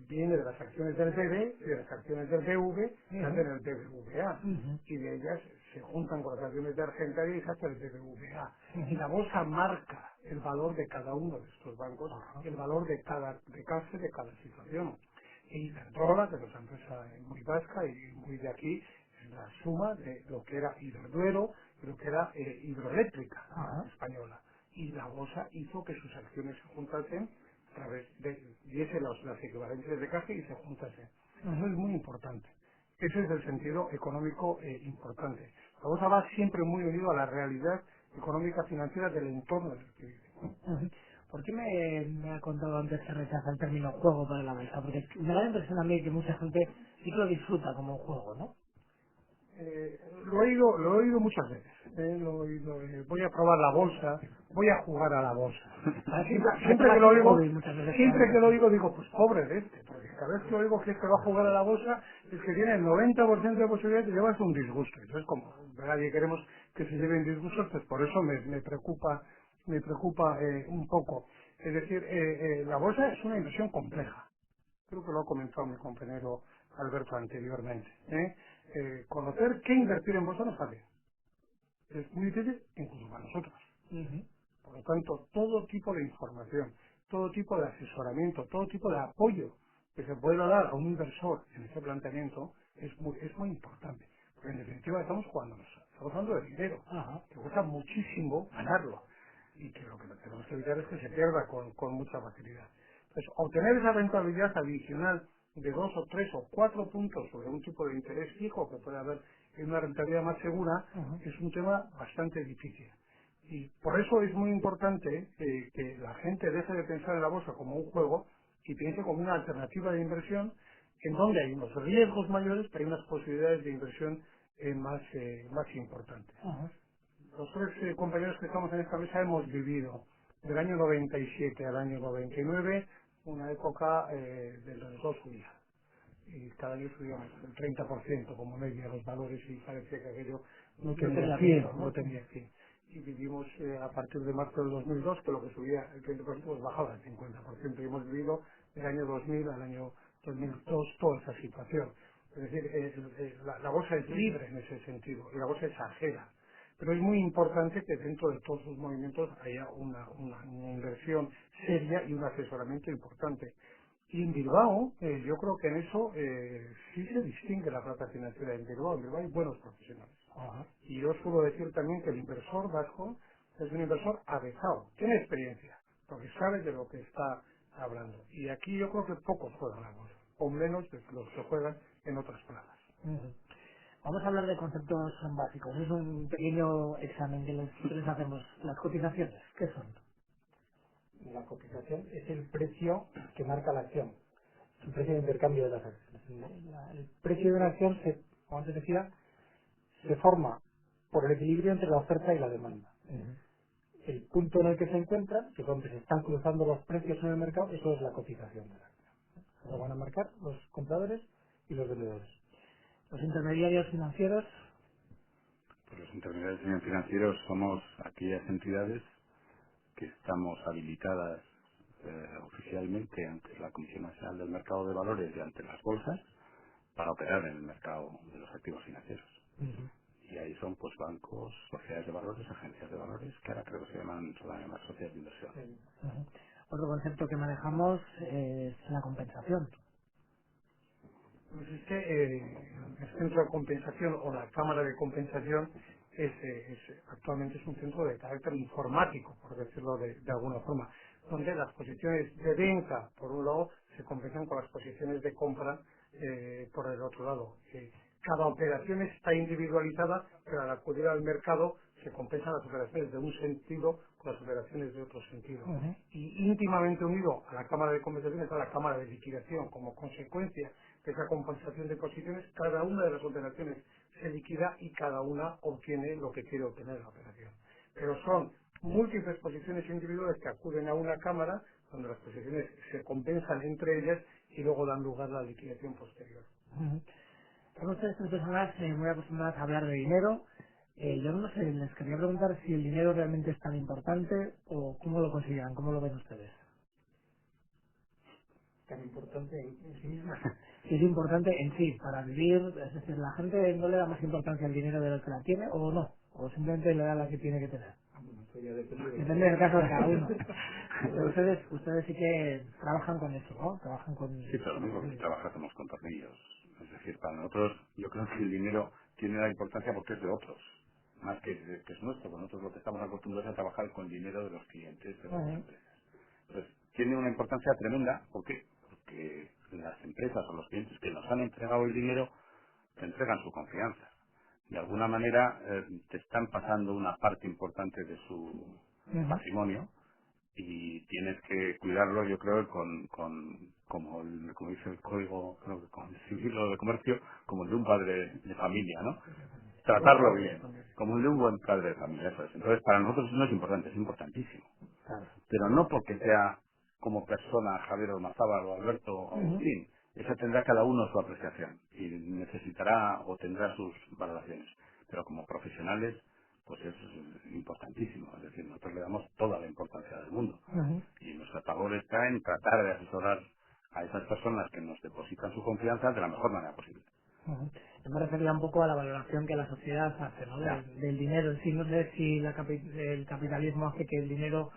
viene de las acciones del BB y de las acciones del BV se hacen el BBVA Ujú. y de ellas se juntan con las acciones de Argentaria y se hace el BBVA. Y Ujú. la bolsa marca el valor de cada uno de estos bancos, Ajá. el valor de cada de cada situación. Y Iberdrola, que es una empresa muy vasca y muy de aquí, es la suma de lo que era Iberdrola y lo que era hidroeléctrica Ajá. española. Y la bolsa hizo que sus acciones se juntasen a través de, diese las equivalencias de caja y se juntasen. Eso Ujú. es muy importante. Ese es el sentido económico importante. La bolsa va siempre muy unido a la realidad económica financiera del entorno en el que vive. Ujú. ¿Por qué me ha contado antes que rechaza el término juego para la bolsa? Porque me da la impresión a mí que mucha gente sí que lo disfruta como un juego, ¿no? Lo he oído muchas veces. Voy a probar la bolsa, voy a jugar a la bolsa. Parece más un hobby muchas veces que Siempre algo que lo así. digo, digo, pues pobre de este, porque cada vez que oigo que este va a jugar a la bolsa, es que tiene el 90% de posibilidades de llevarse un disgusto. Entonces, como nadie queremos que se lleven disgustos, pues por eso me preocupa un poco. Es decir, la bolsa es una inversión compleja. Creo que lo ha comentado mi compañero Alberto anteriormente. Conocer qué invertir en bolsa no está bien. Es muy difícil incluso para nosotros. Ujú. Por lo tanto, todo tipo de información, todo tipo de asesoramiento, todo tipo de apoyo que se pueda dar a un inversor en ese planteamiento es muy importante. Porque en definitiva estamos estamos jugando de dinero, Ajá. que cuesta muchísimo ganarlo. Y que lo que tenemos que evitar es que se pierda con mucha facilidad. Entonces, obtener esa rentabilidad adicional de 2 o 3 o 4 puntos sobre un tipo de interés fijo que puede haber en una rentabilidad más segura Ujú. es un tema bastante difícil. Y por eso es muy importante que la gente deje de pensar en la bolsa como un juego y piense como una alternativa de inversión en donde hay unos riesgos mayores, pero hay unas posibilidades de inversión más importantes. Ajá. Los tres compañeros que estamos en esta mesa hemos vivido del año 97 al año 99 una época de los dos subían y cada año subíamos el 30% como media los valores y parecía que aquello no No tenía tenía fin, piso, no ¿no? tenía fin. Y vivimos a partir de marzo del 2002 que lo que subía el 30% pues bajaba el 50% y hemos vivido del año 2000 al año 2002 toda esa situación. Es decir, la bolsa es libre en ese sentido y la bolsa es ajena. Pero es muy importante que dentro de todos sus movimientos haya una inversión seria y un asesoramiento importante. Y en Bilbao, yo creo que en eso sí se distingue la plata financiera en Bilbao. En Bilbao hay buenos profesionales. Ajá. Y yo suelo decir también que el inversor vasco es un inversor avezado, tiene experiencia, porque sabe de lo que está hablando. Y aquí yo creo que pocos juegan a la bolsa, o menos de los que juegan en otras plazas. Ujú. Vamos a hablar de conceptos básicos. Es un pequeño examen que les hacemos. Las cotizaciones, ¿qué son? La cotización es el precio que marca la acción, es el precio de intercambio de las acciones. El precio de una acción, como antes decía, se forma por el equilibrio entre la oferta y la demanda. El punto en el que se encuentran, que es donde se están cruzando los precios en el mercado, eso es la cotización de la acción. Lo van a marcar los compradores y los vendedores. Los intermediarios financieros. Pues los intermediarios financieros somos aquellas entidades que estamos habilitadas oficialmente ante la Comisión Nacional del Mercado de Valores y ante las bolsas para operar en el mercado de los activos financieros. Y ahí son pues bancos, sociedades de valores, agencias de valores, que ahora creo que se van a llamar sociedades de inversión. Otro concepto que manejamos es la compensación. Pues es que el centro de compensación o la cámara de compensación actualmente es un centro de carácter informático, por decirlo de alguna forma, donde las posiciones de venta, por un lado, se compensan con las posiciones de compra por el otro lado. Cada operación está individualizada, pero al acudir al mercado se compensan las operaciones de un sentido con las operaciones de otro sentido. Y íntimamente unido a la cámara de compensación está la cámara de liquidación. Como consecuencia de esa compensación de posiciones, cada una de las operaciones se liquida y cada una obtiene lo que quiere obtener la operación. Pero son múltiples posiciones individuales que acuden a una cámara donde las posiciones se compensan entre ellas y luego dan lugar a la liquidación posterior. Son ustedes tres personas muy acostumbradas a hablar de dinero. Yo no sé, les quería preguntar si el dinero realmente es tan importante o cómo lo consideran, cómo lo ven ustedes. Tan importante en sí misma. Si es importante en sí, para vivir, es decir, la gente no le da más importancia al dinero de lo que la tiene o no, o simplemente le da la que tiene que tener. Bueno, esto ya depende Depende del caso de cada uno. Pero ustedes sí que trabajan con eso, ¿no? Trabajan con... Sí, pero lo mismo que si trabajásemos con tornillos. Es decir, para nosotros, yo creo que el dinero tiene la importancia porque es de otros, más que es nuestro. Nosotros lo que estamos acostumbrados a trabajar con dinero de los clientes de las empresas. Entonces, tiene una importancia tremenda. ¿Por qué? Porque las empresas o los clientes que nos han entregado el dinero te entregan su confianza. De alguna manera te están pasando una parte importante de su patrimonio y tienes que cuidarlo, yo creo, como dice el código, creo que con el civil de comercio, como el de un padre de familia, ¿no? Tratarlo bien, como el de un buen padre de familia, eso es. Entonces, para nosotros no es importante, es importantísimo. Pero no porque sea como persona Javier Ormazábal o Alberto o Agustín. Eso tendrá cada uno su apreciación y necesitará o tendrá sus valoraciones. Pero como profesionales, pues es importantísimo. Es decir, nosotros le damos toda la importancia del mundo. Y nuestra labor está en tratar de asesorar a esas personas que nos depositan su confianza de la mejor manera posible. Yo me refería un poco a la valoración que la sociedad hace, ¿no? Del dinero en sí. No sé si el capitalismo hace que el dinero,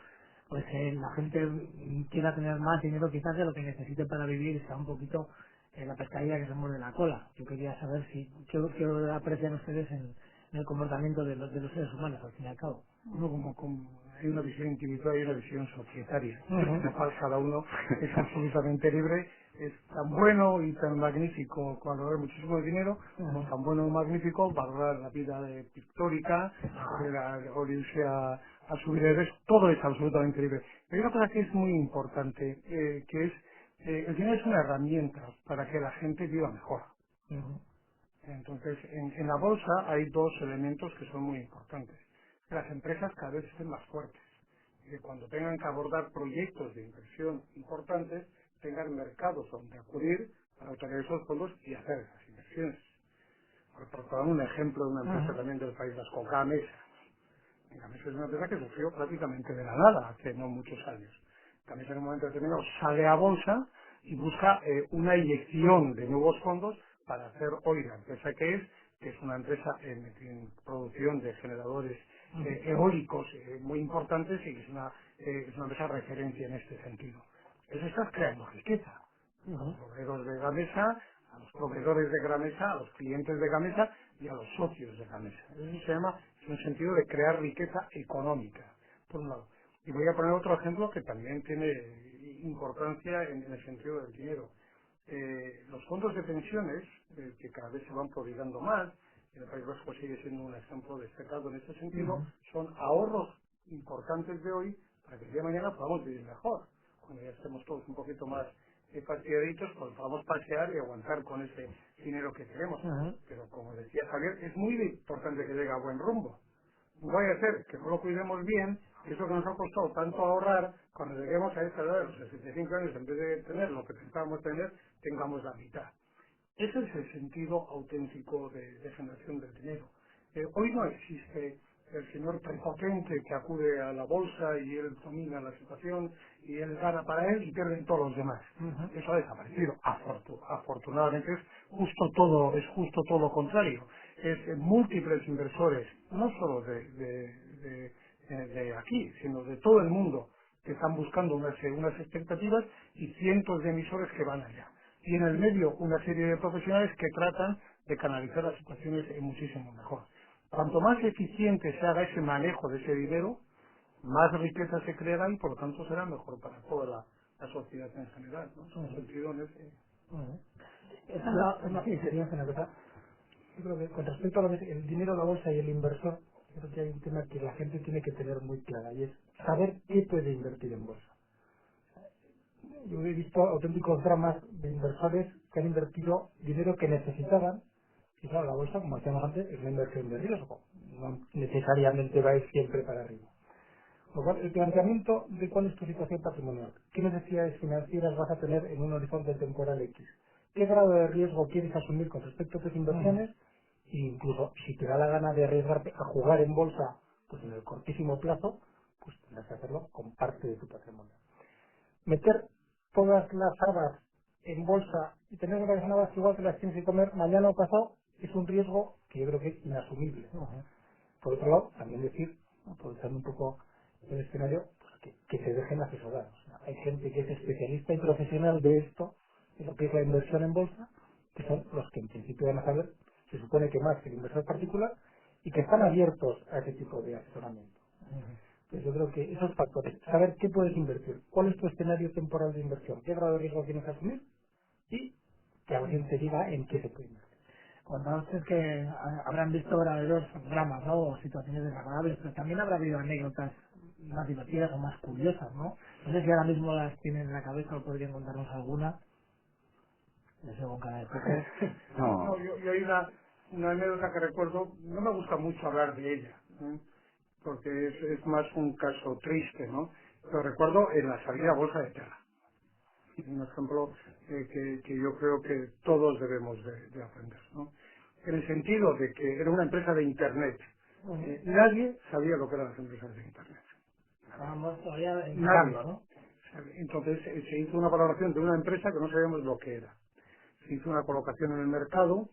pues la gente quiera tener más dinero quizás de lo que necesite para vivir, sea un poquito la pescadilla que se muerde la cola. Yo quería saber si qué aprecian ustedes en el comportamiento de los seres humanos, al fin y al cabo. Uno como hay una visión individual y una visión societaria, en la cual cada uno es absolutamente libre, es tan bueno y tan magnífico valorar muchísimo dinero, como tan bueno y magnífico valorar la vida pictórica, o irse a subir el todo es absolutamente libre. Pero hay una cosa que es muy importante, que es el dinero es una herramienta para que la gente viva mejor. Entonces, en la bolsa hay dos elementos que son muy importantes. Las empresas cada vez estén más fuertes. Y que cuando tengan que abordar proyectos de inversión importantes, tengan mercados donde acudir para obtener esos fondos y hacer esas inversiones. Por dar un ejemplo de una empresa también del País Vasco, Gamesa. Gamesa es una empresa que surgió prácticamente de la nada hace no muchos años. Gamesa en un momento determinado sale a bolsa y busca una inyección de nuevos fondos para hacer hoy la empresa que es una empresa en producción de generadores eólicos muy importantes y que es una empresa referencia en este sentido. Eso está creando riqueza. Los proveedores de Gamesa, a los proveedores de Gamesa, a los clientes de Gamesa y a los socios de Gamesa. Eso se llama, es un sentido de crear riqueza económica, por un lado. Y voy a poner otro ejemplo que también tiene importancia en el sentido del dinero. Los fondos de pensiones, que cada vez se van prodigando más, y el País Vasco sigue siendo un ejemplo destacado en ese sentido, son ahorros importantes de hoy para que el día de mañana podamos vivir mejor. Cuando ya estemos todos un poquito más fastidiaditos, pues podamos pasear y aguantar con ese dinero que tenemos. Pero como decía Javier, es muy importante que llegue a buen rumbo. No vaya a ser que no lo cuidemos bien, y eso que nos ha costado tanto ahorrar, cuando lleguemos a esta edad de los 65 años, en vez de tener lo que pensábamos tener, tengamos la mitad. Ese es el sentido auténtico de generación del dinero. Hoy no existe el señor prepotente que acude a la bolsa y él domina la situación y él gana para él y pierden todos los demás. Eso ha desaparecido. Afortunadamente es justo todo lo contrario. Es múltiples inversores, no solo de aquí, sino de todo el mundo, que están buscando unas expectativas y cientos de emisores que van allá. Y en el medio una serie de profesionales que tratan de canalizar las situaciones muchísimo mejor. Cuanto más eficiente se haga ese manejo de ese dinero, más riqueza se creará y por lo tanto será mejor para toda la sociedad en general, ¿no? Son sentido en ese. Sí, sería una cosa. Yo creo que con respecto a lo que el dinero, la bolsa y el inversor, creo que hay un tema que la gente tiene que tener muy clara y es saber qué puede invertir en bolsa. Yo he visto auténticos dramas de inversores que han invertido dinero que necesitaban. Y claro, la bolsa, como decíamos antes, es una inversión de riesgo. No necesariamente va a ir siempre para arriba. Por lo cual, el planteamiento de cuál es tu situación patrimonial, qué necesidades financieras vas a tener en un horizonte temporal X, qué grado de riesgo quieres asumir con respecto a tus inversiones, e incluso si te da la gana de arriesgarte a jugar en bolsa, pues en el cortísimo plazo, pues tendrás que hacerlo con parte de tu patrimonio. Meter todas las habas en bolsa y tener unas habas igual que las tienes que comer mañana o pasado es un riesgo que yo creo que es inasumible. Por otro lado, también decir, aprovechando un poco el escenario, pues que se dejen asesorar. O sea, hay gente que es especialista y profesional de esto, de lo que es la inversión en bolsa, que son los que en principio van a saber, se supone que más que el inversor particular, y que están abiertos a ese tipo de asesoramiento. Pues yo creo que esos factores, saber qué puedes invertir, cuál es tu escenario temporal de inversión, qué grado de riesgo tienes asumir y que alguien te diga en qué se puede invertir. Cuando ustedes que habrán visto verdaderos dramas, ¿no? O situaciones desagradables, pero también habrá habido anécdotas más divertidas o más curiosas, ¿no? No sé si ahora mismo las tienen en la cabeza o podrían contarnos alguna. No sé, con cara de poco. No, yo hay una anécdota que recuerdo, no me gusta mucho hablar de ella, ¿eh? Porque es más un caso triste, ¿no? Pero recuerdo en la salida a bolsa de Terra. Un ejemplo que yo creo que todos debemos de aprender, ¿no? En el sentido de que era una empresa de Internet. Nadie sabía lo que eran las empresas de Internet. Estábamos todavía Nadie. empezando, ¿no? Entonces se hizo una valoración de una empresa que no sabíamos lo que era. Se hizo una colocación en el mercado,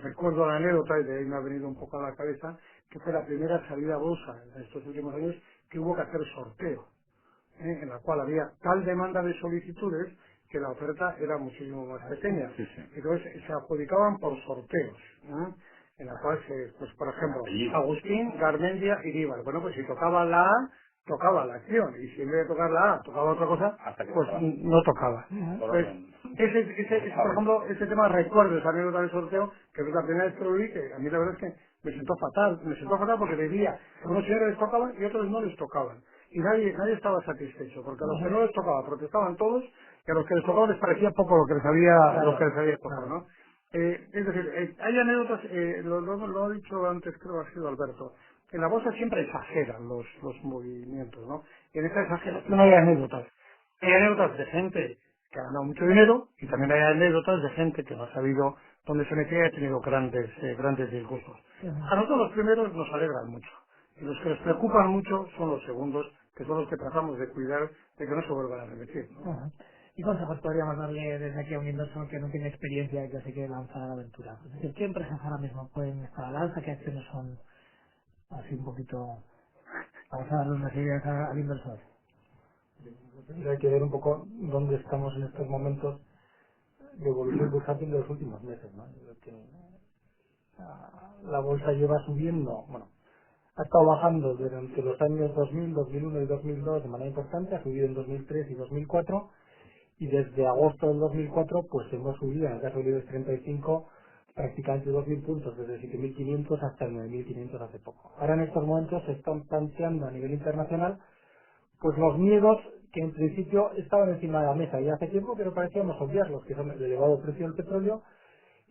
recuerdo la anécdota, y de ahí me ha venido un poco a la cabeza, que fue la primera salida a bolsa en estos últimos años que hubo que hacer sorteo, en la cual había tal demanda de solicitudes que la oferta era muchísimo más pequeña. Sí, sí. Entonces se adjudicaban por sorteos, en la cual, pues por ejemplo, Agustín, Garmendia y Díbar. Bueno, pues si tocaba la A, tocaba la acción, y si en vez de tocar la A tocaba otra cosa, pues no tocaba. Pues, por ejemplo, ese tema recuerdo, esa anécdota del sorteo, que es la primera vez que lo vi, que a mí la verdad es que me sentó fatal porque veía que unos señores les tocaban y otros no les tocaban. Y nadie estaba satisfecho, porque a los que no les tocaba protestaban todos, y a los que les tocaba les parecía poco lo que les había tocado, ¿no? Es decir, hay anécdotas, lo he dicho antes, creo que ha sido Alberto, en la bolsa siempre exageran los movimientos, ¿no? Y en esta exageración hay anécdotas. Hay anécdotas de gente que ha ganado mucho dinero y también hay anécdotas de gente que no ha sabido dónde se metía y ha tenido grandes disgustos. A nosotros los primeros nos alegran mucho y los que nos preocupan mucho son los segundos, que son los que tratamos de cuidar de que no se vuelvan a repetir, ¿no? ¿Y consejos podríamos darle desde aquí a un inversor que no tiene experiencia y que se quiere lanzar a la aventura? Es decir, ¿qué empresas ahora mismo pueden estar al alza? ¿Qué acciones son así un poquito... Vamos a darle unas ideas al inversor? Y hay que ver un poco dónde estamos en estos momentos de evolución bursátil de los últimos meses, ¿no? Yo creo que la bolsa lleva subiendo, bueno, ha estado bajando durante los años 2000, 2001 y 2002 de manera importante, ha subido en 2003 y 2004, y desde agosto del 2004 pues hemos subido, en el caso del IBEX 35, prácticamente 2.000 puntos, desde 7.500 hasta 9.500 hace poco. Ahora en estos momentos se están planteando a nivel internacional pues los miedos que en principio estaban encima de la mesa ya hace tiempo, pero parecíamos obviarlos, que son el elevado precio del petróleo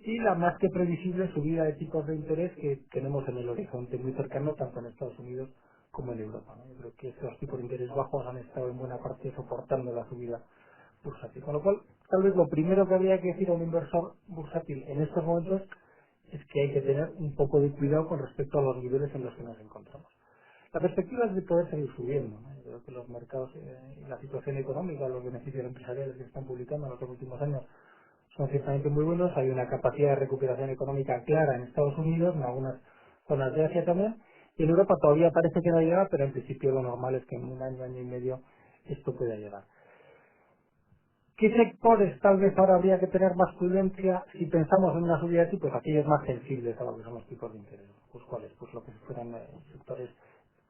y la más que previsible subida de tipos de interés que tenemos en el horizonte muy cercano, tanto en Estados Unidos como en Europa, ¿no? Yo creo que esos tipos de interés bajos han estado en buena parte soportando la subida bursátil. Con lo cual, tal vez lo primero que habría que decir a un inversor bursátil en estos momentos es que hay que tener un poco de cuidado con respecto a los niveles en los que nos encontramos. La perspectiva es de poder seguir subiendo, ¿no? Yo creo que los mercados y la situación económica, los beneficios empresariales que se están publicando en los últimos años son ciertamente muy buenos. Hay una capacidad de recuperación económica clara en Estados Unidos, en algunas zonas de Asia también, y en Europa todavía parece que no llega, pero en principio lo normal es que en un año, año y medio esto pueda llegar. ¿Qué sectores tal vez ahora habría que tener más prudencia si pensamos en una subida de tipos? Aquellos más sensibles a lo que son los tipos de interés. Pues cuáles, pues lo que fueran sectores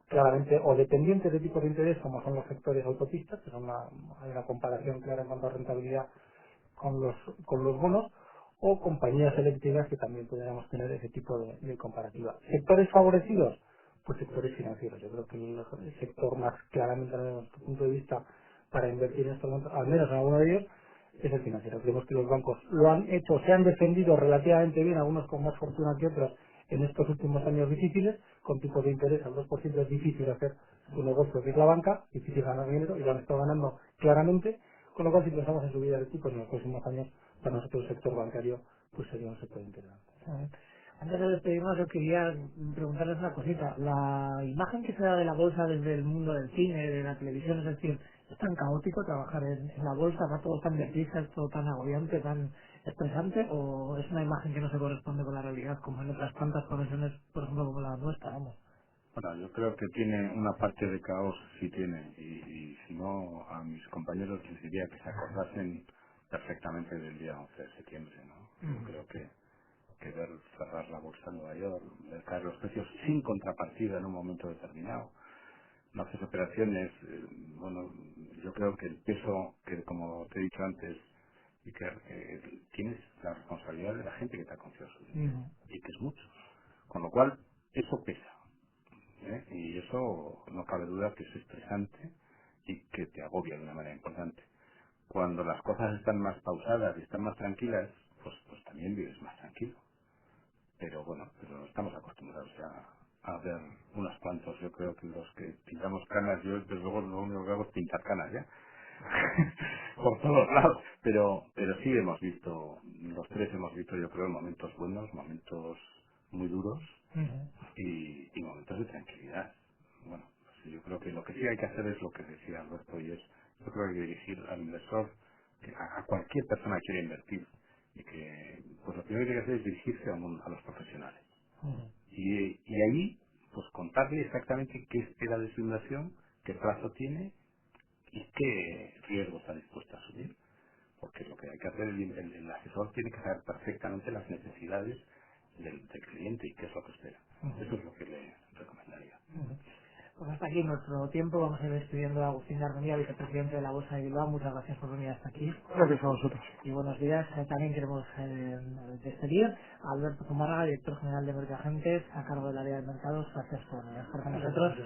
claramente o dependientes de tipos de interés, como son los sectores autopistas, que son hay una comparación clara en cuanto a rentabilidad con los bonos, o compañías eléctricas que también podríamos tener ese tipo de comparativa. ¿Sectores favorecidos? Pues sectores financieros. Yo creo que el sector más claramente desde nuestro punto de vista para invertir en estos momentos, al menos en alguno de ellos, es el financiero. Creemos que los bancos lo han hecho, se han defendido relativamente bien, algunos con más fortuna que otros, en estos últimos años difíciles, con tipos de interés al 2% es difícil hacer su negocio, que es la banca, difícil ganar dinero, y lo han estado ganando claramente, con lo cual si pensamos en subida de tipos en los próximos años, para nosotros el sector bancario pues sería un sector interesante. Antes de despedirnos, yo quería preguntarles una cosita. La imagen que se da de la bolsa desde el mundo del cine, de la televisión, es decir, ¿es tan caótico trabajar en la bolsa? ¿Va todo tan deprisa, es todo tan agobiante, tan estresante? ¿O es una imagen que no se corresponde con la realidad, como en otras tantas profesiones, por ejemplo, como la nuestra? Vamos. Bueno, yo creo que tiene una parte de caos, sí tiene, y si no, a mis compañeros les diría que se acordasen perfectamente del día 11 de septiembre, ¿no? Yo creo que ver cerrar la bolsa en Nueva York, ver caer los precios sin contrapartida en un momento determinado, no haces operaciones, bueno, yo creo que el peso que, como te he dicho antes, y que tienes la responsabilidad de la gente que te ha confiado su dinero, y que es mucho, con lo cual eso pesa. Y eso no cabe duda que es estresante y que te agobia de una manera importante. Cuando las cosas están más pausadas y están más tranquilas, pues también vives más tranquilo. Pero bueno, pero estamos acostumbrados ya a ver unos cuantos. Yo creo que los que pintamos canas, yo desde luego lo único que hago es pintar canas ya por todos lados, pero sí hemos visto, los tres hemos visto, yo creo, momentos buenos, momentos muy duros y momentos de tranquilidad. Bueno, pues yo creo que lo que sí hay que hacer es lo que decía Alberto, y es, yo creo que hay que dirigir al inversor, a cualquier persona que quiera invertir, y que pues lo primero que hay que hacer es dirigirse a los profesionales. Y ahí, pues contarle exactamente qué espera de su inversión, qué plazo tiene y qué riesgo está dispuesto a asumir. Porque lo que hay que hacer, el asesor tiene que saber perfectamente las necesidades del cliente y qué es lo que espera. Eso es lo que le recomendaría. Pues hasta aquí nuestro tiempo. Vamos a ir despidiendo a Agustín Armonía, vicepresidente de la Bolsa de Bilbao. Muchas gracias por venir hasta aquí. Gracias a vosotros. Y buenos días. También queremos despedir a Alberto Zumárraga, director general de Mercagentes, a cargo del área de mercados. Gracias por estar con nosotros.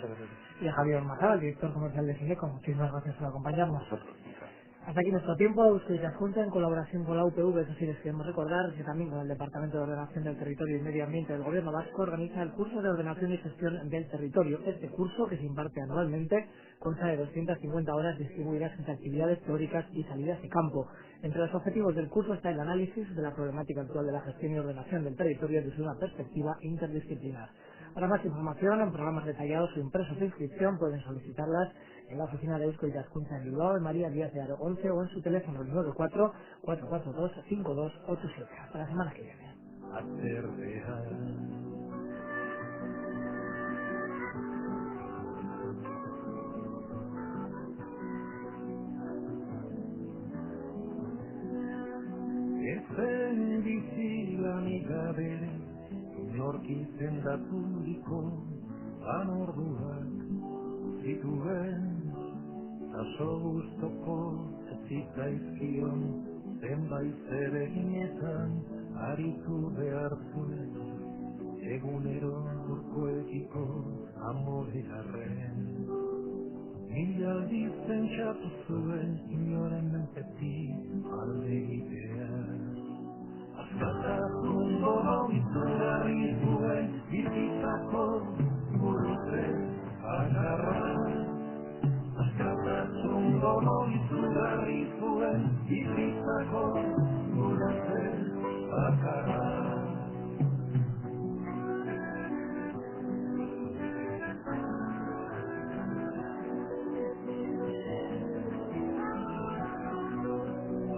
Y a Javier Mazal, director comercial de Cineco. Muchísimas gracias por acompañarnos. Hasta aquí nuestro tiempo. Ustedes Junta, en colaboración con la UPV, eso sí les queremos recordar que también con el Departamento de Ordenación del Territorio y Medio Ambiente del Gobierno Vasco organiza el curso de Ordenación y Gestión del Territorio. Este curso, que se imparte anualmente, consta de 250 horas distribuidas entre actividades teóricas y salidas de campo. Entre los objetivos del curso está el análisis de la problemática actual de la gestión y ordenación del territorio desde una perspectiva interdisciplinar. Para más información, en programas detallados o impresos de inscripción, pueden solicitarlas en la oficina de Eusko Ikaskuntza en Bilbao, en María Díaz de Aro 11, o en su teléfono 94-442-5287. Hasta la semana que viene. Ezen bizi lanik gabe, norkitzen daturiko anorduak zituen, aso guztoko zitzaizkion zenbait zereginetan aritu behar zuen, egunero urkoekiko amorearren. Mila aldiz pentsatu zuen inoren menpetik alde egitea. Azkatasun gogo izugarri zuen bizitzako gurutze bakarra. Azkatasun gogo izugarri zuen bizitzako gurutze bakarra.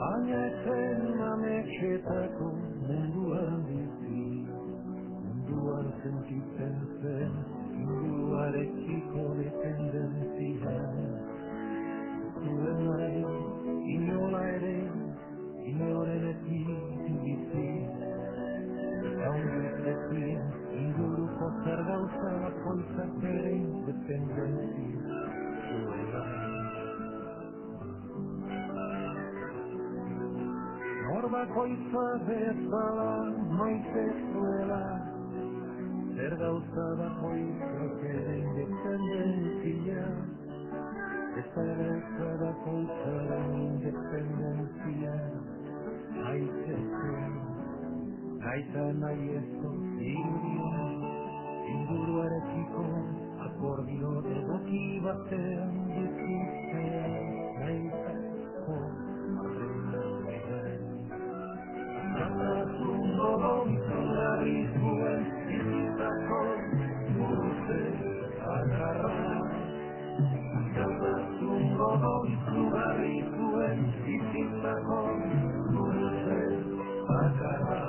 Baina zen ametxetako munduan bizi, munduan sentitzen zen munduarekiko dependentzia. Zuen nahi, inola ere, inorenetik bizi, gaundezekien inguruko zer gauza bakoitzak bere dependentzia zuela. Norbakoitza bezala maite zuela, zer gauza bakoitzak ere independentzia, eta gauza bakoitzaren independentzia, maite zuen, gaita nahi ezko zirudia, inguruarekiko akordio egoki batean bizitzea, gaitako Azkatasun gogo izugarri zuen bizitzako gurutze bakarra. Azkatasun gogo izugarri zuen bizitzako gurutze bakarra.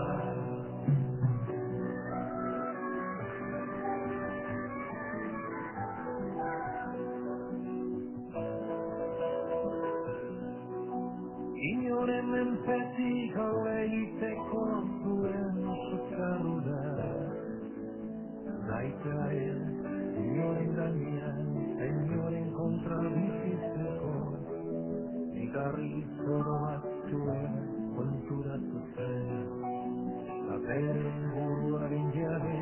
Inoren menpetik alegiteko zuen zukarura, gaitaren inoren gainean, inoren kontra bizitzeko, igarri zoro bat zuen konturatu zen, beren buruaren jabe,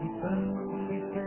izan zite